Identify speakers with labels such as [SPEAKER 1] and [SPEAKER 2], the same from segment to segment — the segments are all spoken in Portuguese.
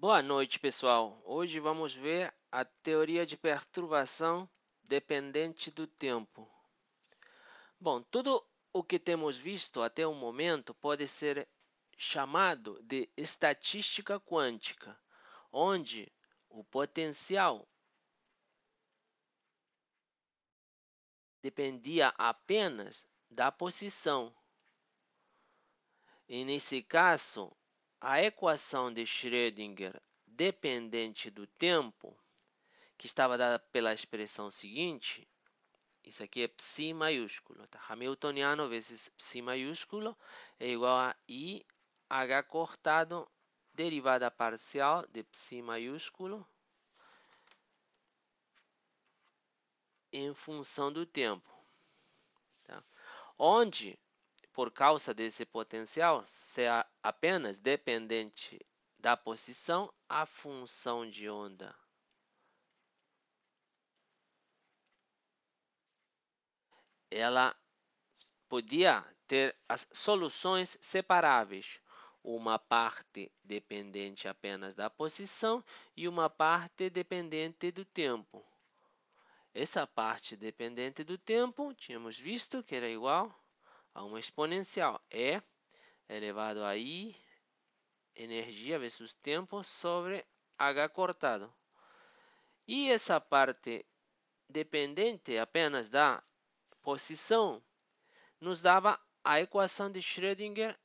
[SPEAKER 1] Boa noite, pessoal. Hoje vamos ver a teoria de perturbação dependente do tempo. Bom, tudo o que temos visto até o momento pode ser chamado de estatística quântica, onde o potencial dependia apenas da posição. E nesse caso, a equação de Schrödinger dependente do tempo, que estava dada pela expressão seguinte. Isso aqui é psi maiúsculo, tá? Hamiltoniano vezes psi maiúsculo é igual a IH cortado, derivada parcial de psi maiúsculo em função do tempo. Tá? Onde, por causa desse potencial, ser apenas dependente da posição, a função de onda ela podia ter as soluções separáveis, uma parte dependente apenas da posição e uma parte dependente do tempo. Essa parte dependente do tempo, tínhamos visto que era igual a uma exponencial E elevado a I, energia vezes tempo, sobre H cortado. E essa parte dependente apenas da posição nos dava a equação de Schrödinger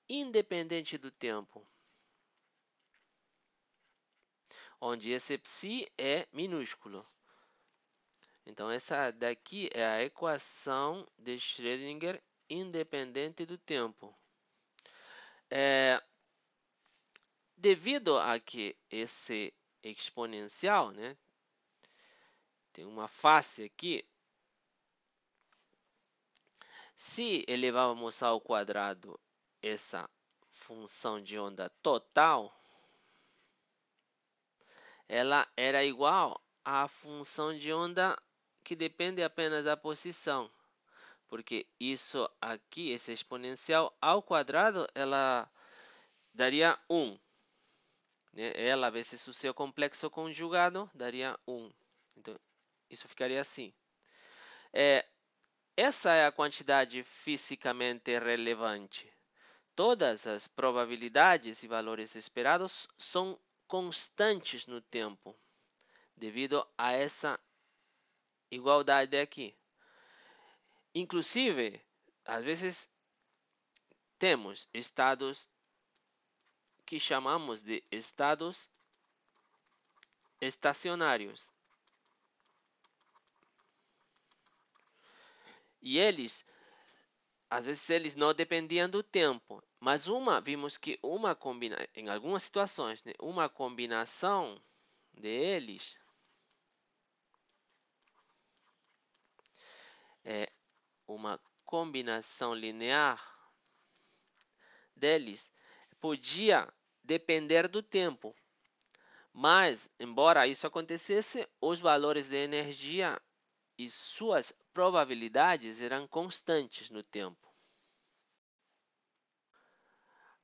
[SPEAKER 1] independente do tempo, onde esse psi é minúsculo. Então, essa daqui é a equação de Schrödinger independente do tempo. Devido a que esse exponencial, né, tem uma face aqui, se elevávamos ao quadrado essa função de onda total, ela era igual à função de onda que depende apenas da posição. Porque isso aqui, esse exponencial ao quadrado, ela daria 1. Né? Ela vezes o seu complexo conjugado daria 1. Então, isso ficaria assim. Essa é a quantidade fisicamente relevante. Todas as probabilidades e valores esperados são constantes no tempo, devido a essa igualdade aqui. Inclusive, às vezes temos estados que chamamos de estados estacionários. E eles, às vezes, eles não dependiam do tempo. Mas vimos que em algumas situações, né, uma combinação deles é uma combinação linear deles podia depender do tempo. Mas, embora isso acontecesse, os valores de energia e suas probabilidades eram constantes no tempo.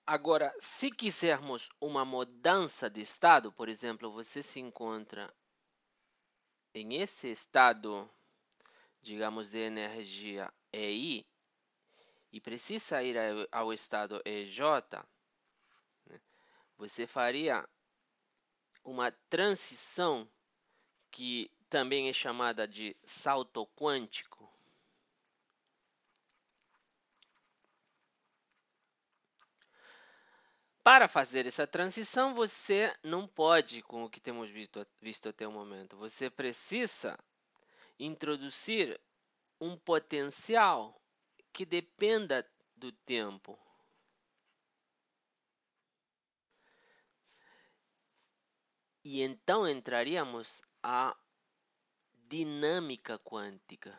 [SPEAKER 1] Agora, se quisermos uma mudança de estado, por exemplo, você se encontra em esse estado, digamos, de energia EI e precisa ir ao estado EJ, né? Você faria uma transição que também é chamada de salto quântico. Para fazer essa transição, você não pode, com o que temos visto até o momento, você precisa introduzir um potencial que dependa do tempo. E então entraríamos a dinâmica quântica.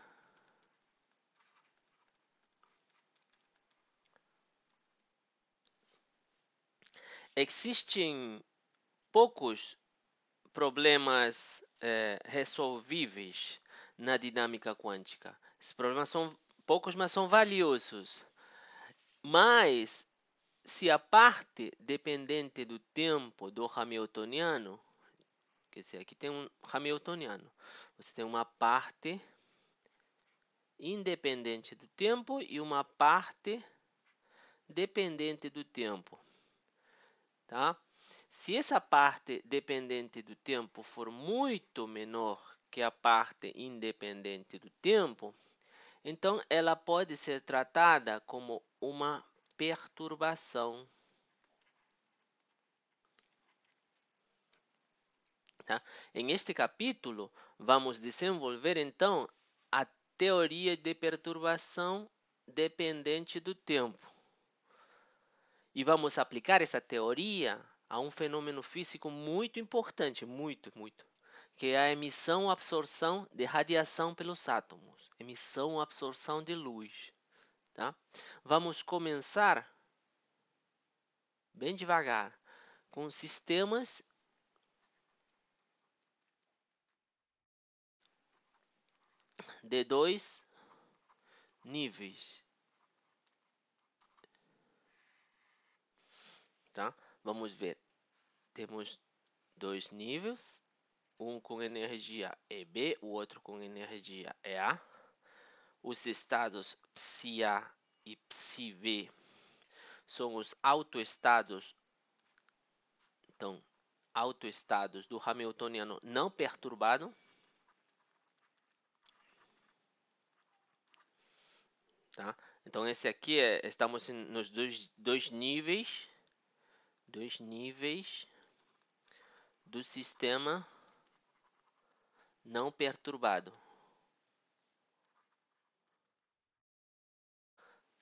[SPEAKER 1] Existem poucos problemas resolvíveis na dinâmica quântica. Esses problemas são poucos, mas são valiosos. Mas se a parte dependente do tempo do Hamiltoniano, quer dizer, aqui tem um Hamiltoniano, você tem uma parte independente do tempo e uma parte dependente do tempo, tá? Se essa parte dependente do tempo for muito menor que a parte independente do tempo, então ela pode ser tratada como uma perturbação. Tá? Em este capítulo, vamos desenvolver então a teoria de perturbação dependente do tempo. E vamos aplicar essa teoria a um fenômeno físico muito importante, muito, que é a emissão-absorção de radiação pelos átomos, emissão-absorção de luz. Tá? Vamos começar bem devagar com sistemas de dois níveis. Tá? Vamos ver. Temos dois níveis, um com energia EB, o outro com energia EA. Os estados psi-A e psi-B são os autoestados, então, autoestados do Hamiltoniano não perturbado. Tá? Então, esse aqui estamos nos dois níveis do sistema não perturbado.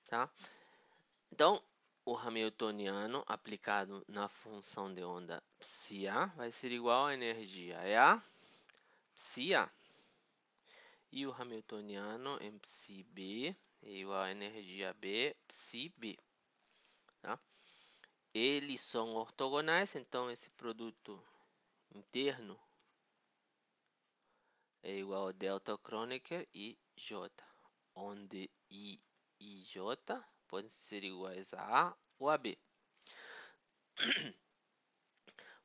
[SPEAKER 1] Tá? Então, o Hamiltoniano aplicado na função de onda psi-A vai ser igual à energia EA, psi-A. E o Hamiltoniano em psi-B é igual à energia B, psi-B. Tá? Eles são ortogonais, então esse produto interno é igual a delta Kronecker e J, onde I e J podem ser iguais a A ou a B.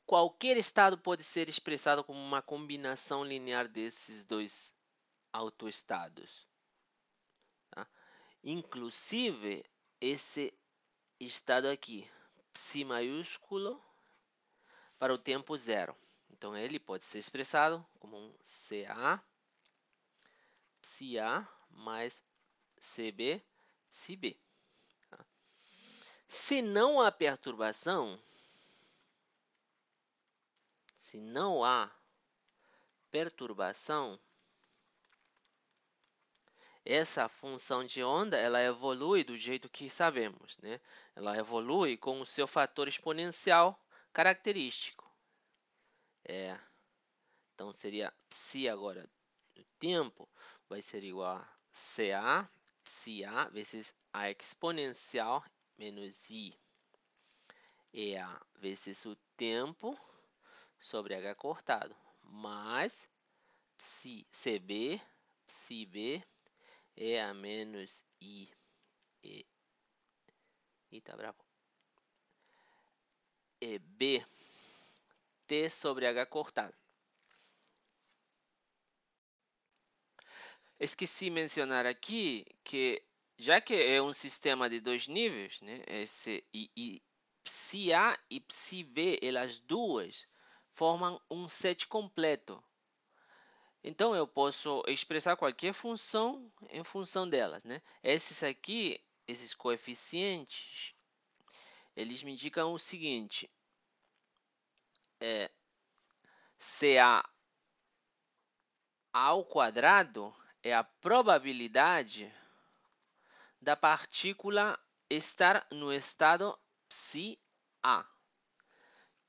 [SPEAKER 1] Qualquer estado pode ser expressado como uma combinação linear desses dois autoestados. Tá? Inclusive, esse estado aqui, psi maiúsculo, para o tempo zero. Então, ele pode ser expressado como um CA, psi-A mais CB, psi-B. Tá? Se não há perturbação, essa função de onda ela evolui do jeito que sabemos, né? Ela evolui com o seu fator exponencial característico. Então seria psi agora do tempo vai ser igual a CA, psi-A vezes a exponencial menos I EA vezes o tempo sobre H cortado, mais psi CB, psi-B EA menos I tá bravo, EB T sobre H cortado. Esqueci de mencionar aqui que, já que é um sistema de dois níveis, né, psi-A e psi-B, elas duas formam um set completo. Então, eu posso expressar qualquer função em função delas. Né? Esses aqui, esses coeficientes, eles me indicam o seguinte. CA ao quadrado é a probabilidade da partícula estar no estado psi-A.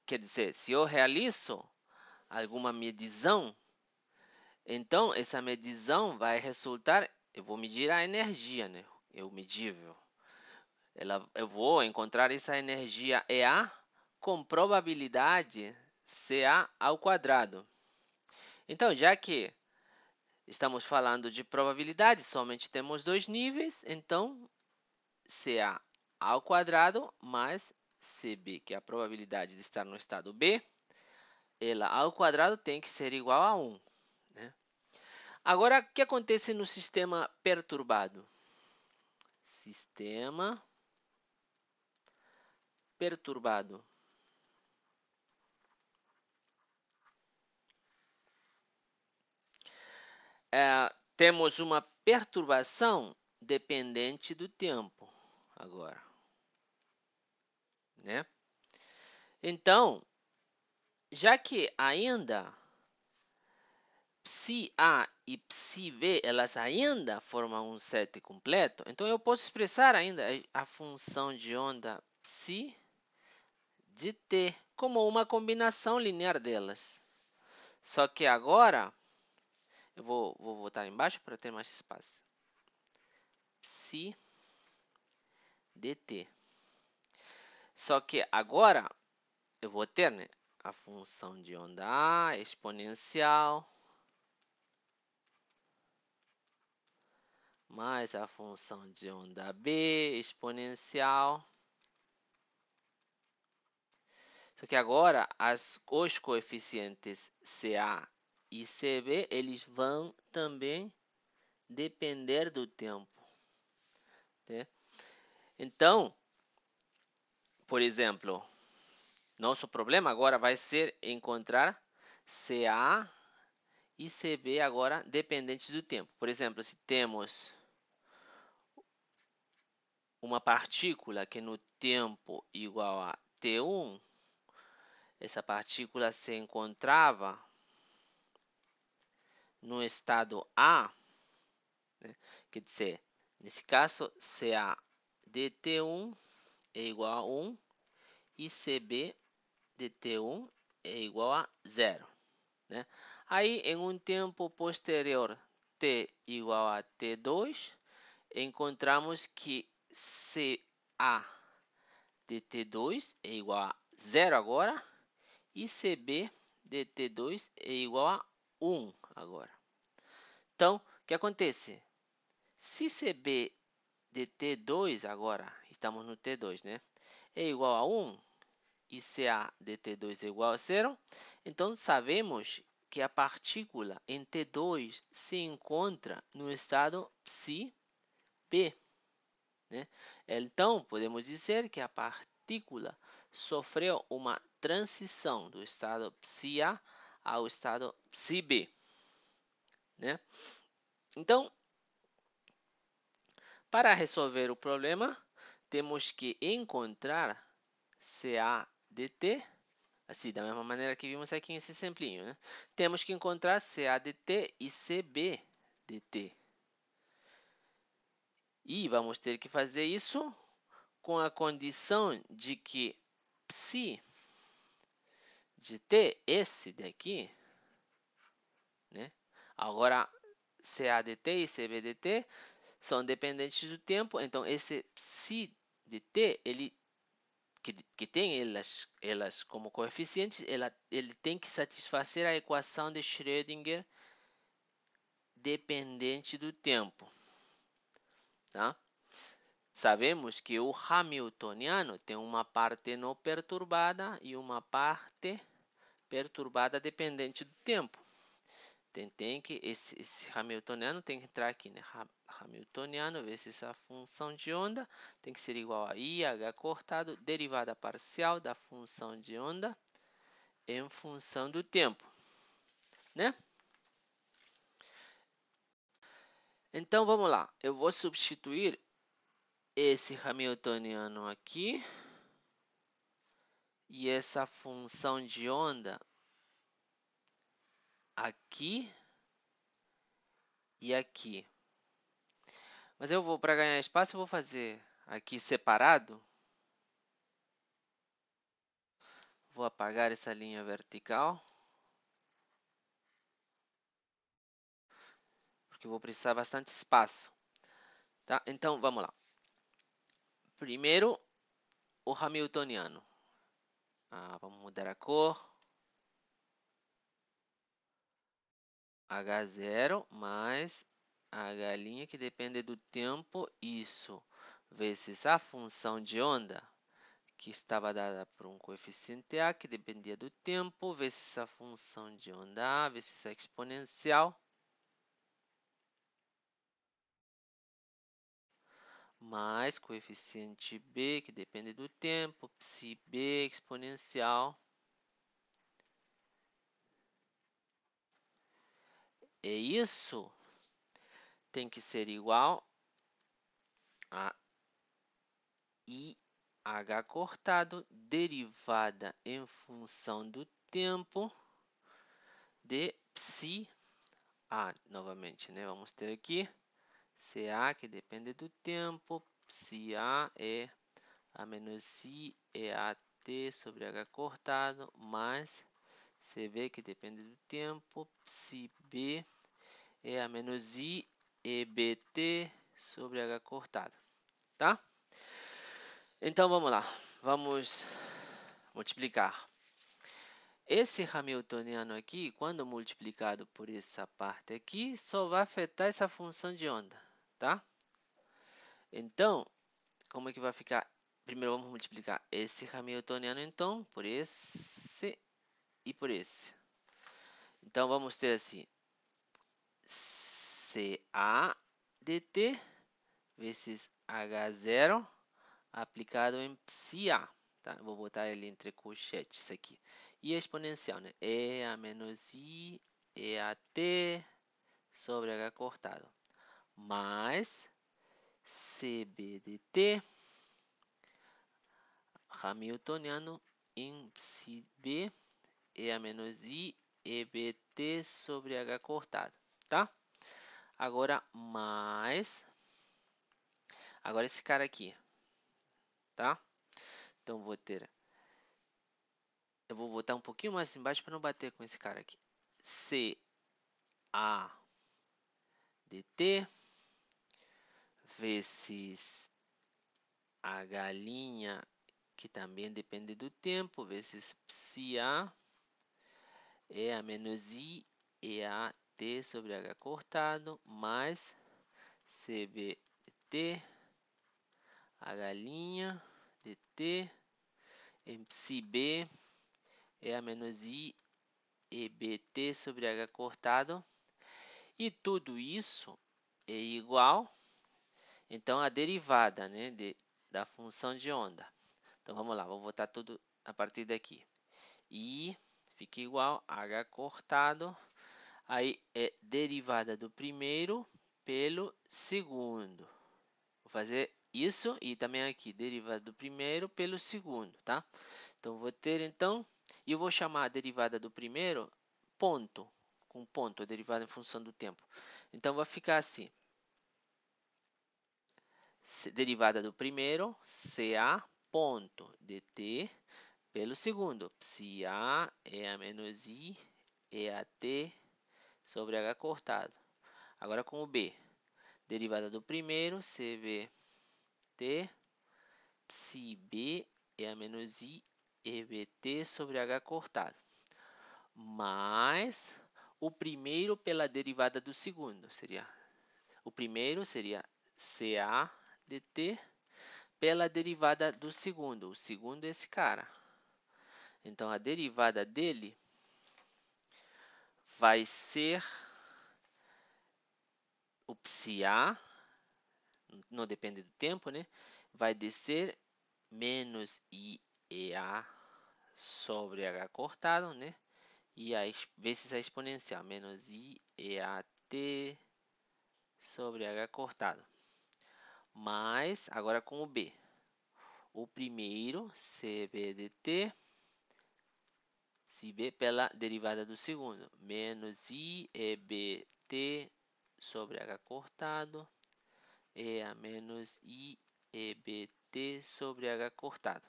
[SPEAKER 1] Quer dizer, se eu realizo alguma medição, então essa medição vai resultar, eu vou medir a energia, né? É o medível. Eu vou encontrar essa energia EA com probabilidade CA ao quadrado. Então, já que estamos falando de probabilidade, somente temos dois níveis, então CA ao quadrado mais CB, que é a probabilidade de estar no estado B, ela ao quadrado tem que ser igual a 1. Né? Agora, o que acontece no sistema perturbado? Sistema perturbado. Temos uma perturbação dependente do tempo agora. Né? Então, já que ainda ψA e ψV, elas ainda formam um set completo, então eu posso expressar ainda a função de onda ψ de t como uma combinação linear delas. Só que agora, eu vou botar embaixo para ter mais espaço. Ψ dt. Só que agora, eu vou ter, né, a função de onda A exponencial mais a função de onda B exponencial. Só que agora os coeficientes CA e CB eles vão também depender do tempo. Né? Então, por exemplo, nosso problema agora vai ser encontrar CA e CB agora dependentes do tempo. Por exemplo, se temos uma partícula que no tempo igual a T1, essa partícula se encontrava no estado A, né? Quer dizer, nesse caso, CA dt1 é igual a 1 e CB dt1 é igual a 0. Né? Aí, em um tempo posterior, t igual a t2, encontramos que CA dt2 é igual a 0 agora e CB dt2 é igual a 1 agora. Então, o que acontece? Se CB de T2 agora, estamos no T2, né? É igual a 1 e CA de T2 é igual a 0, então sabemos que a partícula em T2 se encontra no estado ψB. Né? Então, podemos dizer que a partícula sofreu uma transição do estado ψA ao estado ψB. Né? Então, para resolver o problema, temos que encontrar CA dt, assim, da mesma maneira que vimos aqui nesse exemplinho. Né? Temos que encontrar CA dt e CB dt. E vamos ter que fazer isso com a condição de que ψ de t, esse daqui, né? Agora, CA dt e CB dt são dependentes do tempo, então esse ψ de t, que tem elas como coeficientes, ele tem que satisfazer a equação de Schrödinger dependente do tempo. Tá? Sabemos que o hamiltoniano tem uma parte não perturbada e uma parte perturbada dependente do tempo. Tem que esse hamiltoniano tem que entrar aqui, né? Hamiltoniano vezes a função de onda tem que ser igual a IH cortado, derivada parcial da função de onda em função do tempo, né? Então vamos lá, eu vou substituir esse hamiltoniano aqui e essa função de onda aqui e aqui. Mas eu vou, para ganhar espaço, eu vou fazer aqui separado. Vou apagar essa linha vertical, porque eu vou precisar bastante espaço. Tá? Então, vamos lá. Primeiro, o hamiltoniano. Vamos mudar a cor. H0 mais H' que depende do tempo, isso vezes a função de onda, que estava dada por um coeficiente A, que dependia do tempo, vezes a função de onda A, vezes a exponencial, mais coeficiente B, que depende do tempo, psi B exponencial. E isso tem que ser igual a IH cortado, derivada em função do tempo de psi A. Novamente, né? Vamos ter aqui CA, que depende do tempo, psi A é A menos I EAT sobre H cortado, mais CB, que depende do tempo, psi B é A menos I EBT sobre H cortado, tá? Então, vamos lá. Vamos multiplicar. Esse Hamiltoniano aqui, quando multiplicado por essa parte aqui, só vai afetar essa função de onda, tá? Então, como é que vai ficar? Primeiro vamos multiplicar esse Hamiltoniano, então, por esse e por esse. Então, vamos ter assim, CA dt vezes H0 aplicado em psi A. Tá? Eu vou botar ele entre colchetes aqui. E a exponencial, né? E a menos I EAT sobre H cortado. Mais CB dt Hamiltoniano em psi B E a menos I EBT sobre H cortado, tá? Agora, mais... Agora esse cara aqui, tá? Então, vou ter... Eu vou botar um pouquinho mais embaixo para não bater com esse cara aqui. CA dt vezes a galinha, que também depende do tempo, vezes psi A, é a menos I EAT sobre H cortado, mais CBT, a galinha, dt, em psi B, é a menos I EBT sobre H cortado. E tudo isso é igual, então, a derivada, né, da função de onda. Então, vamos lá, vou botar tudo a partir daqui. I fica igual a H cortado, aí é derivada do primeiro pelo segundo. Vou fazer isso e também aqui, derivada do primeiro pelo segundo, tá? Então, vou ter, então, e eu vou chamar a derivada do primeiro ponto, com ponto, a derivada em função do tempo. Então, vai ficar assim. Derivada do primeiro, CA ponto dt pelo segundo, psi A é a menos I EAT sobre H cortado. Agora com o B, derivada do primeiro, CBT, psi B é a menos I EBT sobre H cortado. Mais o primeiro pela derivada do segundo, o primeiro seria CA dt pela derivada do segundo. O segundo é esse cara. Então, a derivada dele vai ser o psi A, não depende do tempo, né? Vai descer menos IEA sobre H cortado, né? E vezes a exponencial, menos IEAT sobre H cortado. Mas, agora com o B. O primeiro, CB dt, pela derivada do segundo, menos I EBT sobre H cortado, e a menos I EBT sobre H cortado.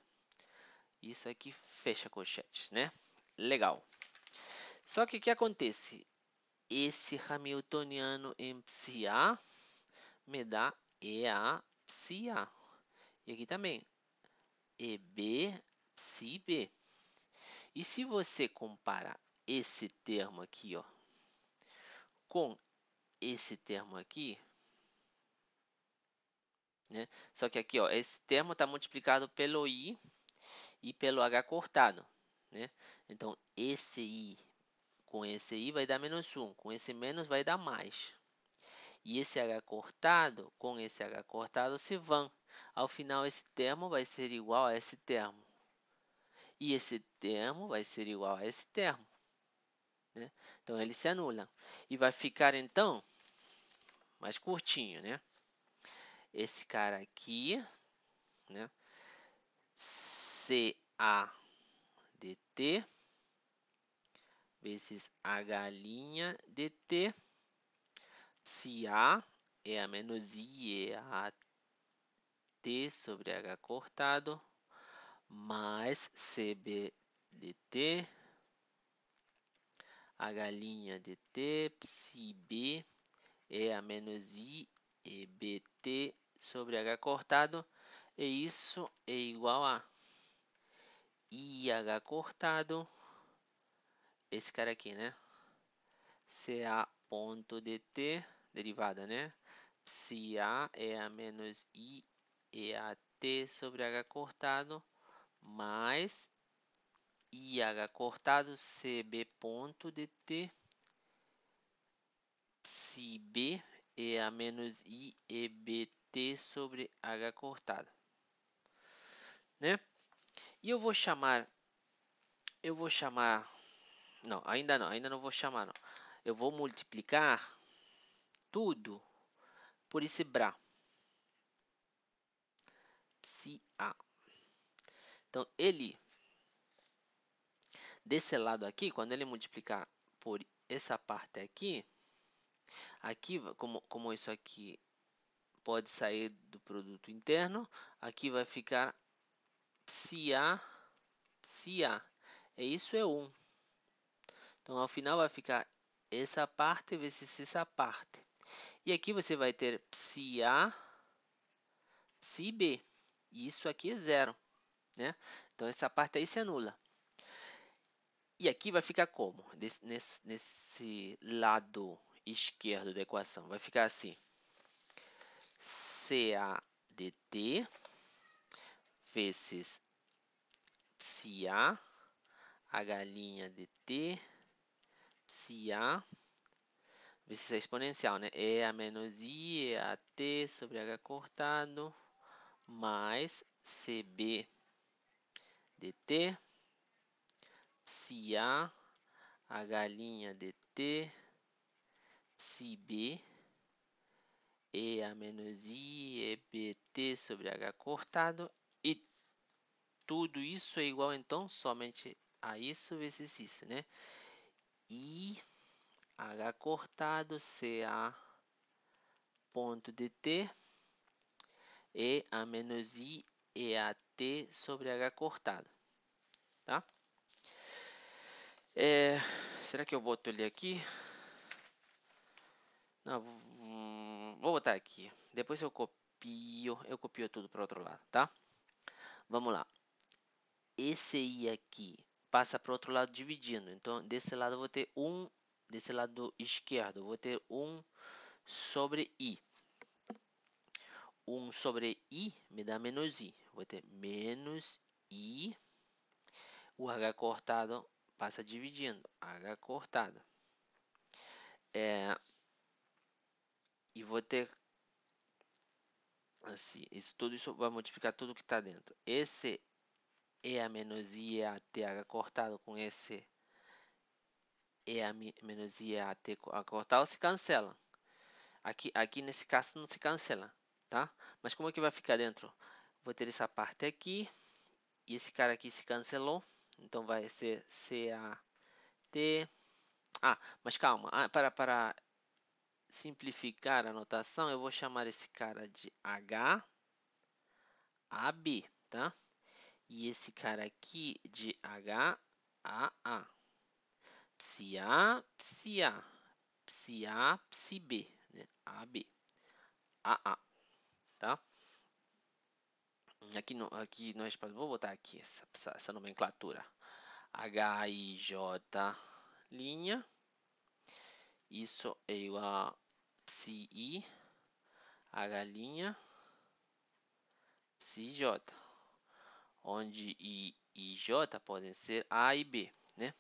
[SPEAKER 1] Isso aqui fecha colchetes, né? Legal. Só que o que acontece? Esse Hamiltoniano em psi A me dá EA psi A. E aqui também, EB psi B. E se você compara esse termo aqui, ó, com esse termo aqui, né? Só que aqui, ó, esse termo está multiplicado pelo I e pelo H cortado, né? Então, esse I com esse I vai dar -1, com esse menos vai dar mais. E esse H cortado com esse H cortado se vão. Ao final, esse termo vai ser igual a esse termo. E esse termo vai ser igual a esse termo, né? Então, eles se anulam. E vai ficar, então, mais curtinho, né? Esse cara aqui, né? CA dt vezes H' dt. Se A é a menos I é a T sobre H cortado, mais CB dt, H' dt, psi B é a menos I e BT sobre H cortado, e isso é igual a IH cortado, esse cara aqui, né? CA ponto dt, derivada, né? Psi A é a menos I e a T sobre H cortado, mais IH cortado CB ponto dt, psi B é a menos I e BT sobre H cortado, né? E eu vou chamar, não, ainda não vou chamar, não. Eu vou multiplicar tudo por esse Bra, psi A. Então, ele, desse lado aqui, quando ele multiplicar por essa parte aqui, como isso aqui pode sair do produto interno, aqui vai ficar psi A, psi A. E isso é 1. Então, ao final vai ficar essa parte vezes essa parte. E aqui você vai ter psi A, psi B. E isso aqui é 0, né? Então, essa parte aí se anula. E aqui vai ficar como? Nesse lado esquerdo da equação. Vai ficar assim. CA dt vezes psi A, H' dt, psi A, vezes a exponencial, né? E a menos I é a T sobre H cortado, mais CB dt, psi A, H' dt, psi B, E a menos I e BT sobre H cortado, e tudo isso é igual, então, somente a isso vezes isso, né? I, H cortado, CA ponto dt, E a menos I e a T sobre H cortado, tá? Será que eu boto ele aqui? Não, vou botar aqui. Depois eu copio tudo para o outro lado, tá? Vamos lá. Esse I aqui passa para o outro lado dividindo. Então, desse lado eu vou ter 1, desse lado esquerdo eu vou ter 1 sobre I. 1 sobre I me dá menos I. Vou ter menos I. O H cortado passa dividindo. H cortado. E vou ter assim. Tudo isso vai multiplicar tudo que está dentro. Esse E a menos I e a T H cortado com esse E a menos I e a T cortado se cancela. Aqui nesse caso não se cancela, tá? Mas como é que vai ficar dentro? Vou ter essa parte aqui e esse cara aqui se cancelou, então vai ser CAT. Mas calma, para simplificar a notação, eu vou chamar esse cara de HAB, tá? E esse cara aqui de HAA. Psi A, psi A, psi A, psi B, né? AB, AA, tá? Aqui nós vou botar aqui essa nomenclatura. HIJ linha. Isso é igual a psi I, H linha, psi j, onde I e J podem ser A e B, né?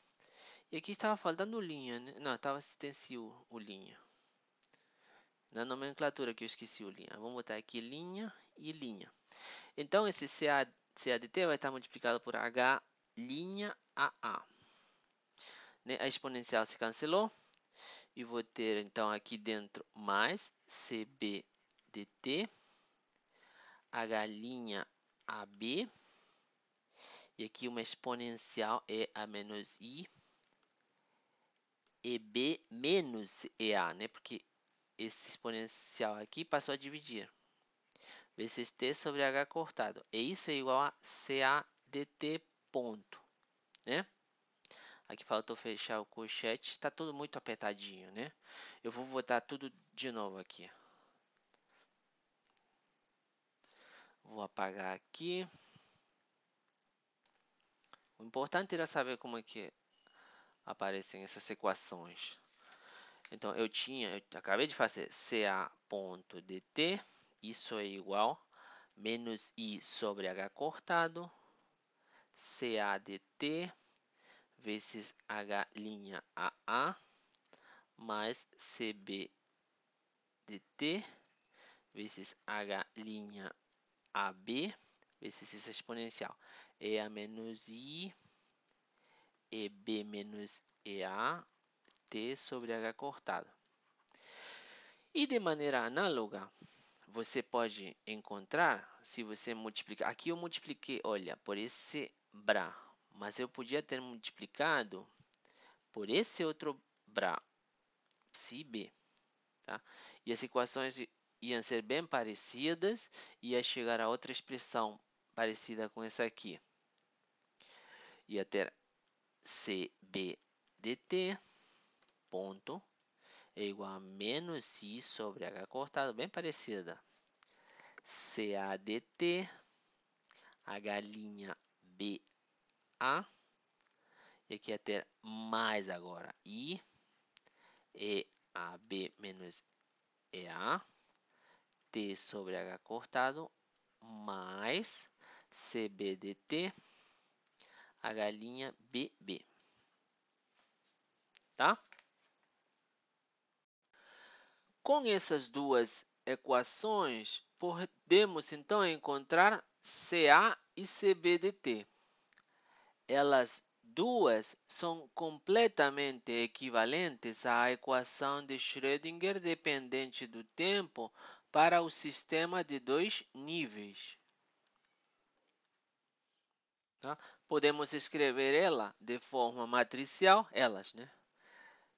[SPEAKER 1] E aqui estava faltando linha, né? Não, estava esqueci o linha. Na nomenclatura que eu esqueci o linha. Vamos botar aqui linha e linha. Então, esse CADT vai estar multiplicado por H linha AA. Né? A exponencial se cancelou. E vou ter, então, aqui dentro mais CBDT, H' AB. E aqui uma exponencial é a menos I, EB menos EA, né? Porque esse exponencial aqui passou a dividir. Vezes T sobre H cortado. E isso é igual a CADT ponto, né? Aqui faltou fechar o colchete. Está tudo muito apertadinho, né? Eu vou botar tudo de novo aqui. Vou apagar aqui. O importante era saber como é que aparecem essas equações. Então, eu acabei de fazer CA.dt, isso é igual menos I sobre H cortado, CADT vezes H' AA, mais CBDT vezes H' AB, vezes essa exponencial. EA menos I, EB menos EA, T sobre H cortado. E de maneira análoga, você pode encontrar, se você multiplicar, aqui eu multipliquei, olha, por esse BRA, mas eu podia ter multiplicado por esse outro BRA, psi B, tá? E as equações iam ser bem parecidas, ia chegar a outra expressão parecida com essa aqui. Ia ter CBDT ponto é igual a menos I sobre H cortado, bem parecida. CADT, H' BA, e aqui ia ter mais agora I, EAB menos EA, T sobre H cortado, mais CBDT, H' BB. Tá? Com essas duas equações, podemos então encontrar CA e CBDT. Elas duas são completamente equivalentes à equação de Schrödinger dependente do tempo para o sistema de dois níveis. Tá? Podemos escrever ela de forma matricial, elas, né?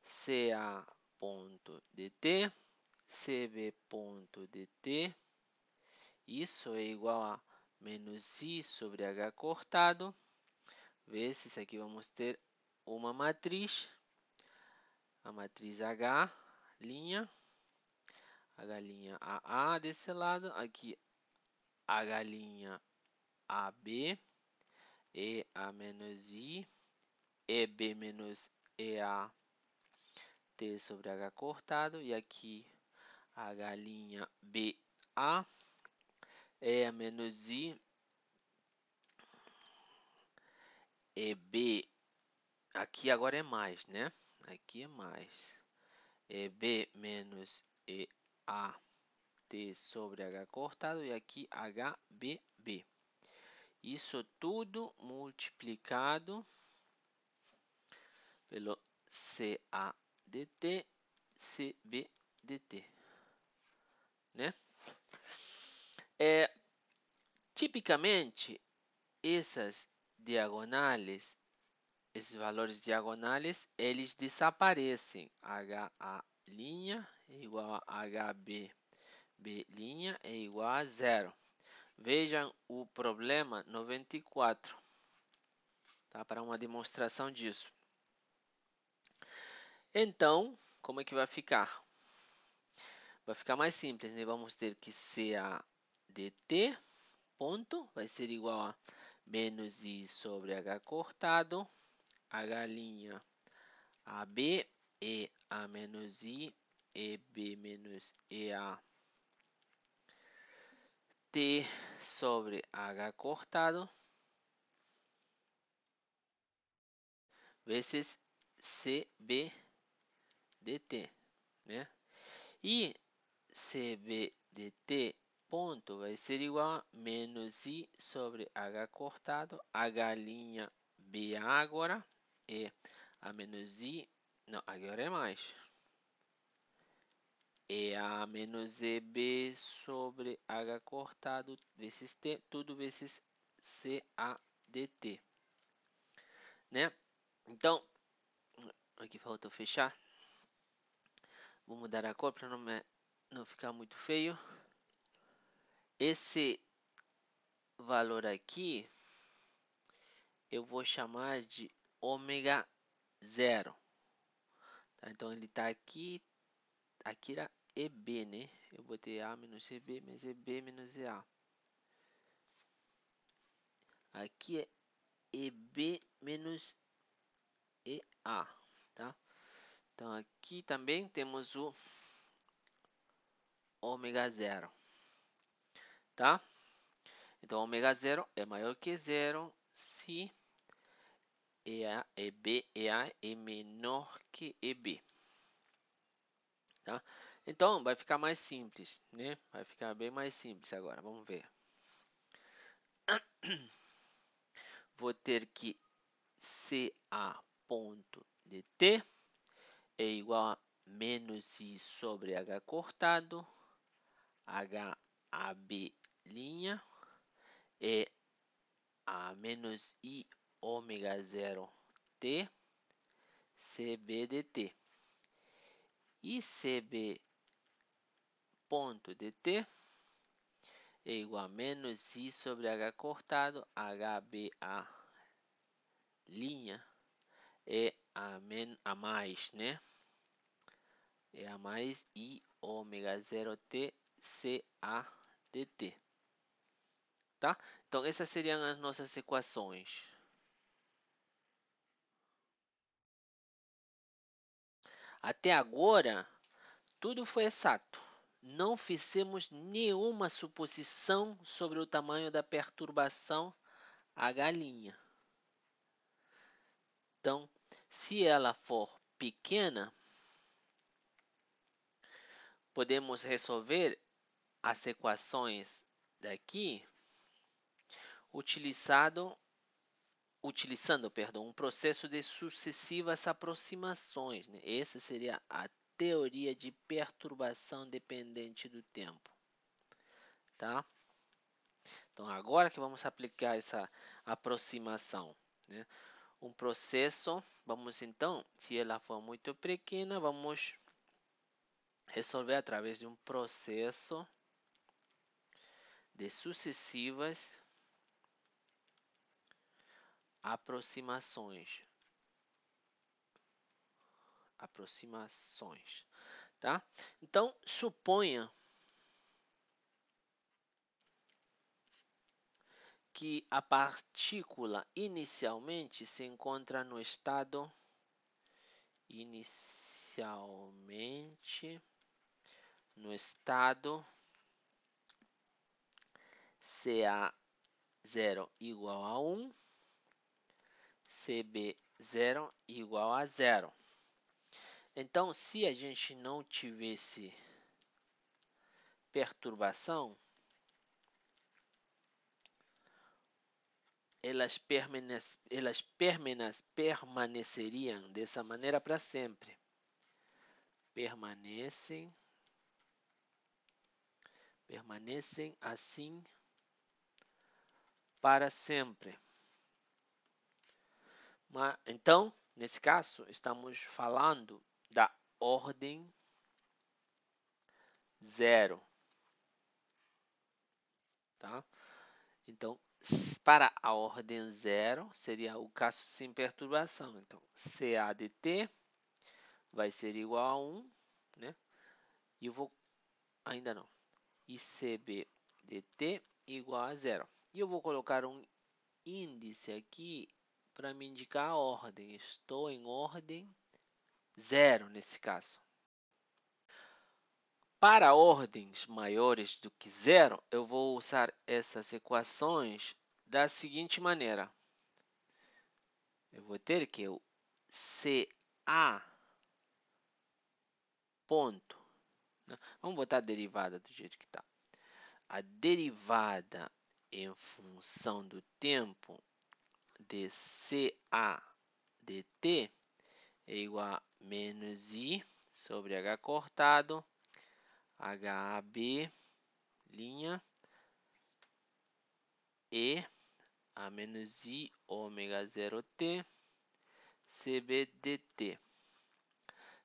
[SPEAKER 1] CA.dt, CB.dt, isso é igual a menos I sobre H cortado, vezes aqui vamos ter uma matriz, a matriz H', H' AA desse lado, aqui H' AB, EA menos I, EB menos EA, T sobre H cortado, e aqui H' BA, EA menos I, EB, aqui agora é mais, né? Aqui é mais. EB menos EA, T sobre H cortado, e aqui HBB. Isso tudo multiplicado pelo CADT, CBDT, né? Tipicamente, essas diagonais, esses valores diagonais, eles desaparecem. HA' é igual a HB B' é igual a zero. Vejam o problema 94, tá? Para uma demonstração disso. Então, como é que vai ficar? Vai ficar mais simples, né? Vamos ter que CADT ponto vai ser igual a menos I sobre H cortado, H' AB, EA menos I, EB menos EA, T sobre H cortado vezes CB dt, né? E CB dt ponto vai ser igual a menos I sobre H cortado, H' BA agora, e a menos I, não, agora é mais. EA menos EB sobre H cortado vezes T, tudo vezes CA dt, né? Então, aqui faltou fechar. Vou mudar a cor para não ficar muito feio. Esse valor aqui eu vou chamar de ômega zero. Tá? Então ele está aqui, aqui era EB, né? Eu botei A menos EB, mas EB menos EA. Aqui é EB menos EA, tá? Então aqui também temos o ômega zero, tá? Então ômega zero é maior que zero se EA, EB, EA é menor que EB, tá? Então vai ficar mais simples, né? Vai ficar bem mais simples agora, vamos ver. Vou ter que CA ponto dt é igual a menos I sobre H cortado, HAB' é a menos I ômega zero T CB dt. E CB ponto dt é igual a menos I sobre H cortado, HBA' é a mais, né? É a mais I ômega zero T CA dt. Tá? Então, essas seriam as nossas equações. Até agora, tudo foi exato. Não fizemos nenhuma suposição sobre o tamanho da perturbação H'. Então, se ela for pequena, podemos resolver as equações daqui utilizando um processo de sucessivas aproximações, né? Essa seria a teoria de perturbação dependente do tempo, tá? Então, agora que vamos aplicar essa aproximação, né? Um processo, vamos então, se ela for muito pequena, vamos resolver através de um processo de sucessivas aproximações, tá? Então, suponha que a partícula inicialmente se encontra no estado CA0 igual a 1, CB0 igual a 0. Então, se a gente não tivesse perturbação, elas permaneceriam dessa maneira para sempre. Permanecem assim para sempre. Então, nesse caso, estamos falando da ordem zero, tá? Então, para a ordem zero, seria o caso sem perturbação. Então, CA dt vai ser igual a 1, né? E eu vou, ainda não, e CB dt igual a 0. E eu vou colocar um índice aqui para me indicar a ordem. Estou em ordem 0 nesse caso. Para ordens maiores do que zero, eu vou usar essas equações da seguinte maneira. Eu vou ter que o CA ponto, né? Vamos botar a derivada do jeito que está. A derivada em função do tempo de CA dt é igual a menos I sobre H cortado, HAB, linha, E a menos I ômega 0t, CB dt.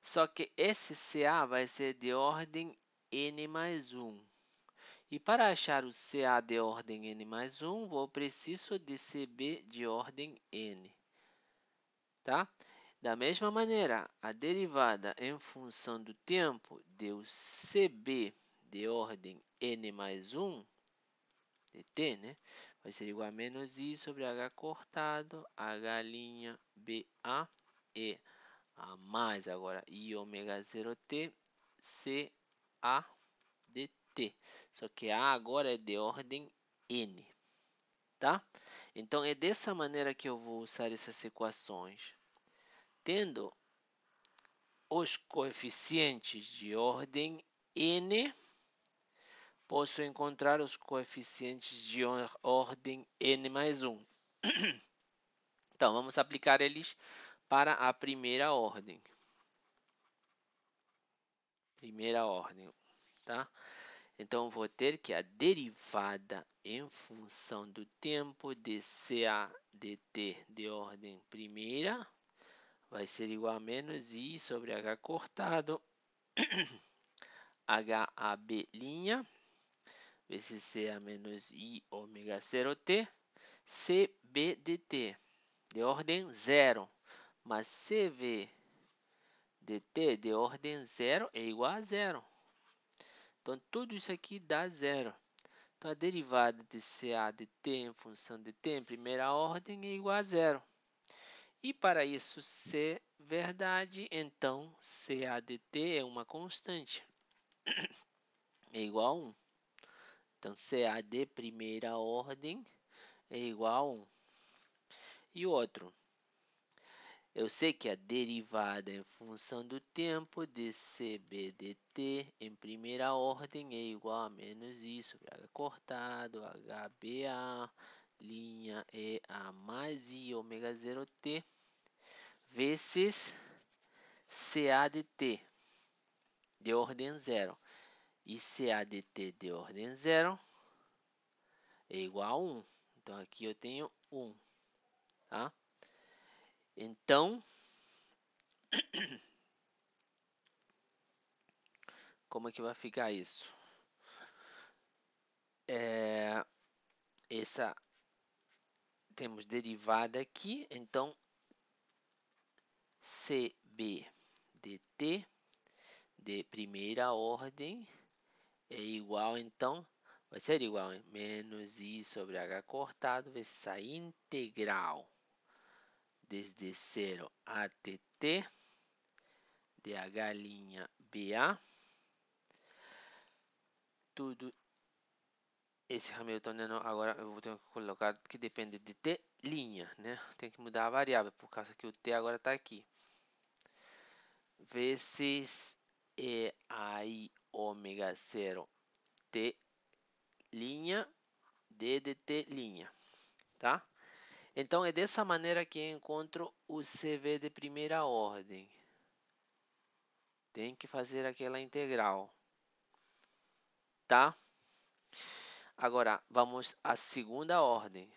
[SPEAKER 1] Só que esse CA vai ser de ordem N mais 1. E para achar o CA de ordem N mais 1, vou preciso de CB de ordem N. Tá? Da mesma maneira, a derivada em função do tempo deu CB de ordem N mais 1, dt, né? Vai ser igual a menos I sobre H cortado, H' BA, E a mais agora I ômega 0t, CA dt. Só que A agora é de ordem N, tá? Então, é dessa maneira que eu vou usar essas equações. Tendo os coeficientes de ordem N, posso encontrar os coeficientes de ordem N mais 1. Então, vamos aplicar eles para a primeira ordem. Tá? Então, vou ter que a derivada em função do tempo de CA dt de ordem primeira vai ser igual a menos I sobre H cortado, HAB linha, vezes CA menos I ômega 0t, CB dt, de ordem 0. Mas CV dt de ordem 0 é igual a 0. Então, tudo isso aqui dá 0. Então, a derivada de CA dt em função de t em primeira ordem é igual a 0. E para isso ser verdade, então CA dt é uma constante. É igual a 1. Então, CA de primeira ordem é igual a 1. E o outro? Eu sei que a derivada em função do tempo de CB dt em primeira ordem é igual a menos I sobre H cortado, HBA, linha EA mais I ômega 0t, vezes CA dt de ordem 0. E CA dt de ordem 0 é igual a 1. Então, aqui eu tenho 1. Tá? Então, como é que vai ficar isso? Temos derivada aqui, então CB dt de primeira ordem é igual, então, vai ser igual a menos I sobre H cortado vezes a integral desde 0 até t de H' tudo esse Hamiltoniano agora eu vou ter que colocar que depende de t', né? Tem que mudar a variável por causa que o t agora está aqui. Vezes EI ômega 0 t', d de t', tá? Então, é dessa maneira que eu encontro o CV de primeira ordem. Tem que fazer aquela integral, tá? Agora, vamos à segunda ordem.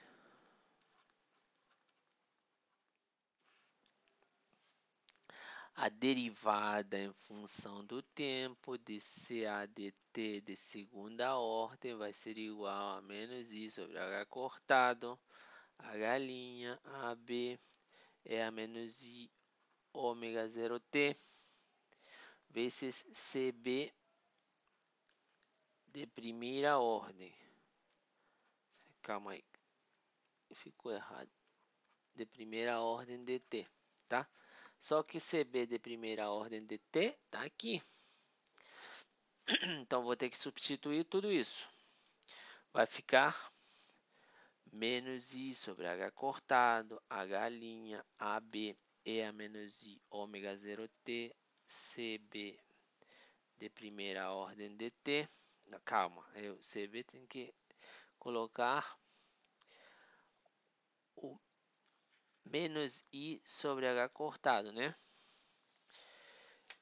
[SPEAKER 1] A derivada em função do tempo de CA dt de segunda ordem vai ser igual a menos I sobre H cortado, H', AB, é a menos I ômega 0t, vezes CB de primeira ordem. Calma aí, ficou errado. De primeira ordem dt, tá? Só que CB de primeira ordem dt tá aqui. Então, vou ter que substituir tudo isso. Vai ficar menos I sobre H cortado, H', AB, EA menos I, ômega 0T, CB de primeira ordem dt. Calma, o CB tem que colocar o menos I sobre H cortado, né?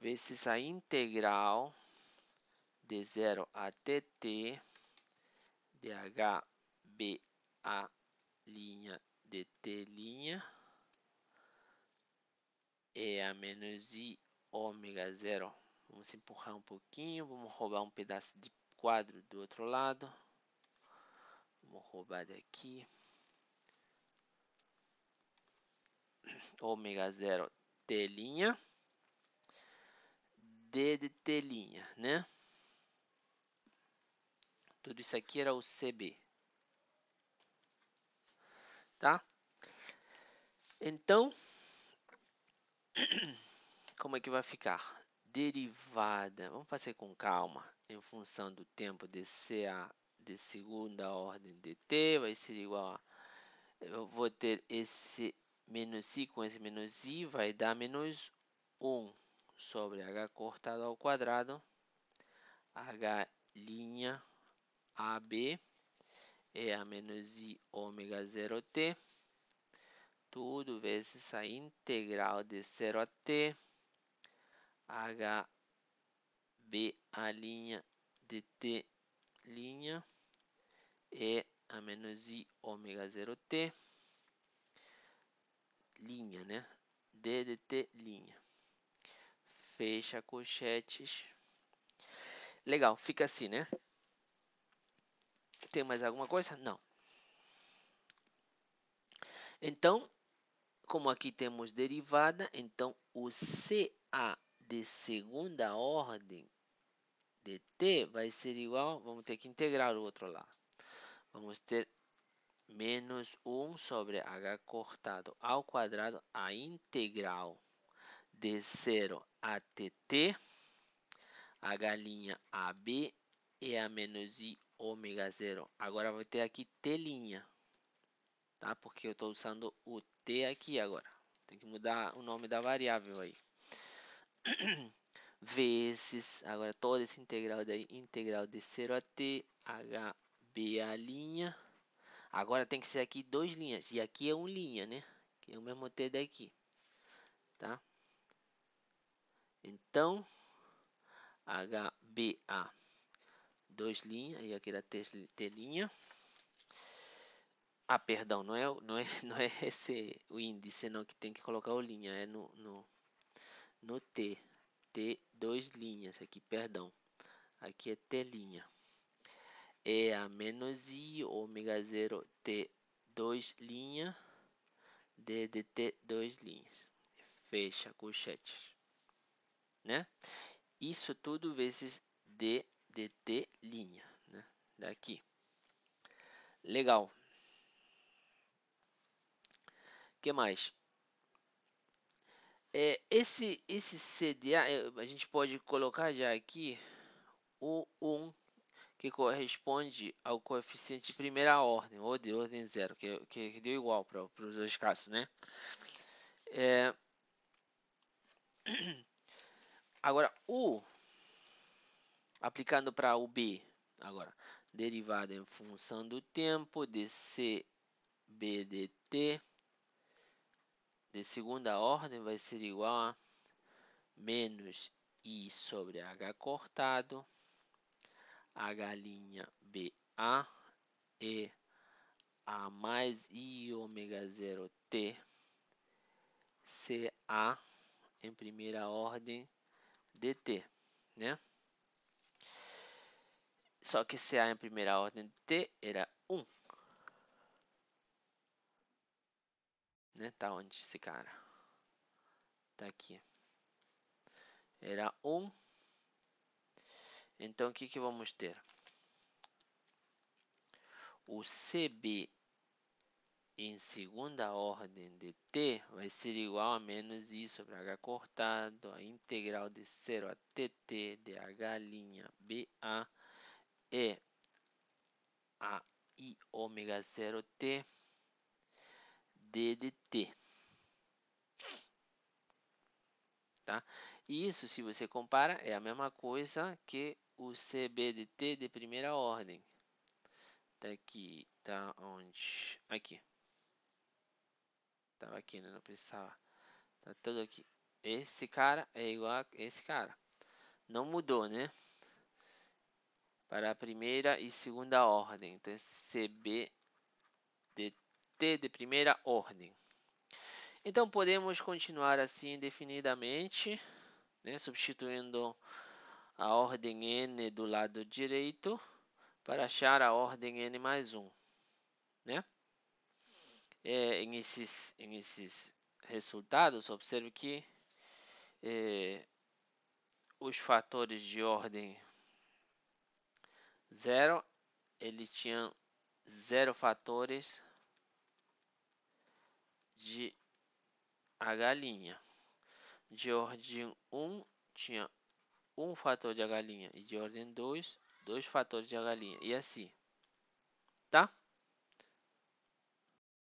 [SPEAKER 1] Ver se essa integral de 0 a tt de HBA' dt' é a menos I ômega 0. Vamos empurrar um pouquinho, vamos roubar um pedaço de quadro do outro lado. Vamos roubar daqui. Ômega 0 t', d de t', né? Tudo isso aqui era o CB. Tá? Então, como é que vai ficar? Derivada, vamos fazer com calma, em função do tempo de CA de segunda ordem de t, vai ser igual a... Eu vou ter esse menos i com esse menos i, vai dar menos 1 sobre h cortado ao quadrado, h' AB, é a menos i ômega 0t, tudo vezes a integral de 0 a t, HBA' de t' é a menos i ômega 0t, linha, né? D de t'. Fecha colchetes. Legal, fica assim, né? Tem mais alguma coisa? Não. Então, como aqui temos derivada, então o CA de segunda ordem de t vai ser igual, vamos ter que integrar o outro lado. Vamos ter menos 1 sobre h cortado ao quadrado, a integral de 0 a tt, h' AB é a menos i ômega 0. Agora vai ter aqui t', tá? Porque eu estou usando o t aqui agora. Tem que mudar o nome da variável aí. Vezes, agora toda essa integral daí, integral de 0 a t, HBA'. Agora tem que ser aqui 2 linhas, e aqui é 1 linha, né? Que é o mesmo t daqui, tá? Então, HBA, 2 linhas, e aqui era t'. Ah, perdão, não é esse o índice, não, que tem que colocar o linha, é no t. T, 2 linhas aqui, perdão. Aqui é t'. É a menos i ômega 0 t, 2 linhas, d de t, 2 linhas. Fecha colchetes, né? Isso tudo vezes d de t', né? Daqui. Legal. O que mais? Esse CDA, a gente pode colocar já aqui o 1, que corresponde ao coeficiente de primeira ordem, ou de ordem zero, que deu igual para os dois casos, né? Agora, aplicando para o B, agora, derivada em função do tempo de CB de t de segunda ordem vai ser igual a menos I sobre H cortado, H', e a mais I ômega 0 t, CA em primeira ordem dt, né? Só que CA em primeira ordem dt era 1. Né? Tá onde esse cara? Tá aqui. Era 1. Então, o que vamos ter? O CB em segunda ordem de t vai ser igual a menos i sobre h cortado, a integral de 0 a tt de h' BA e a i ômega 0t d de t. Tá? E isso, se você compara, é a mesma coisa que o CB de t de primeira ordem. Tá aqui, tá onde? Aqui. Tava aqui, né? Não precisava. Tá tudo aqui. Esse cara é igual a esse cara. Não mudou, né? Para a primeira e segunda ordem. Então, CB de t de primeira ordem. Então, podemos continuar assim indefinidamente, né? Substituindo a ordem n do lado direito para achar a ordem n mais 1, né? Em esses resultados, observe que os fatores de ordem 0, ele tinha 0 fatores de h'. De ordem 1 tinha um fator de h' e de ordem 2, 2 fatores de h', e assim.